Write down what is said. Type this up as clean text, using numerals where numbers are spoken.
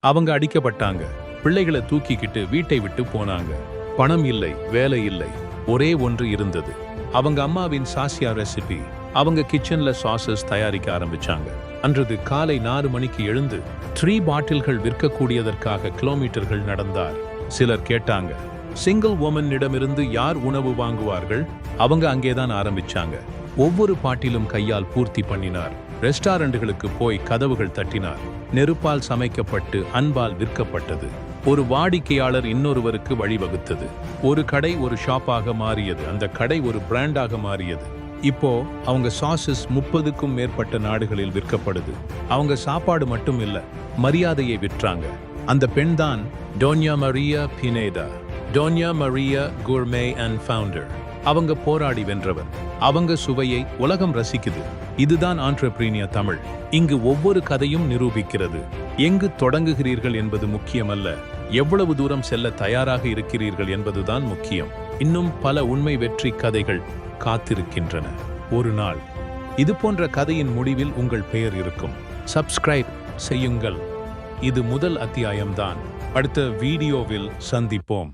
அவங்க அடிக்கப்பட்டாங்க. பிள்ளைகளை தூக்கிக்கிட்டு வீட்டை விட்டு போனாங்க. பணம் இல்லை, வேலை இல்லை. ஒரே ஒன்று இருந்தது, அவங்க அம்மாவின் சாசியா ரெசிபி. அவங்க கிச்சன்ல சாசஸ் தயாரிக்க ஆரம்பிச்சாங்க. அன்றது காலை 4 மணிக்கு எழுந்து 3 பாட்டில்கள் விற்கக்கூடியதற்காக கிலோமீட்டர்கள் நடந்தார். சிலர் கேட்டாங்க, சிங்கிள் வுமனிடமிருந்து யார் உணவு வாங்குவார்கள்? அவங்க அங்கேதான் ஆரம்பிச்சாங்க. ஒவ்வொரு பாட்டிலும் கையால் பூர்த்தி பண்ணினார். ரெஸ்டாரண்ட்டுகளுக்கு போய் கதவுகள் தட்டினார். நெருப்பால் சமைக்கப்பட்டு அன்பால் விற்கப்பட்டது. ஒரு வாடிக்கையாளர் இன்னொருவருக்கு வழிவகுத்தது. ஒரு கடை ஒரு ஷாப்பாக மாறியது. அந்த கடை ஒரு பிராண்டாக மாறியது. இப்போ அவங்க சாசஸ் 30க்கும் மேற்பட்ட நாடுகளில் விற்கப்படுது. அவங்க சாப்பாடு மட்டும் இல்ல, மரியாதையை விற்றாங்க. அந்த பெண்தான் டோன்யா மரியா பினேடா, டோன்யா மரியா குர்மே அண்ட் ஃபவுண்டர். அவங்க போராடி வென்றவர். அவங்க சுவையை உலகம் ரசிக்குது. இதுதான் ஆண்டர்பிரீனியர் தமிழ். இங்கு ஒவ்வொரு கதையும் நிரூபிக்கிறது. எங்கு தொடங்குகிறீர்கள் என்பது முக்கியமல்ல, எவ்வளவு தூரம் செல்ல தயாராக இருக்கிறீர்கள் என்பதுதான் முக்கியம். இன்னும் பல உண்மை வெற்றி கதைகள் காத்திருக்கின்றன. ஒரு நாள் இது போன்ற கதையின் முடிவில் உங்கள் பெயர் இருக்கும். சப்ஸ்கிரைப் செய்யுங்கள். இது முதல் அத்தியாயம்தான். அடுத்த வீடியோவில் சந்திப்போம்.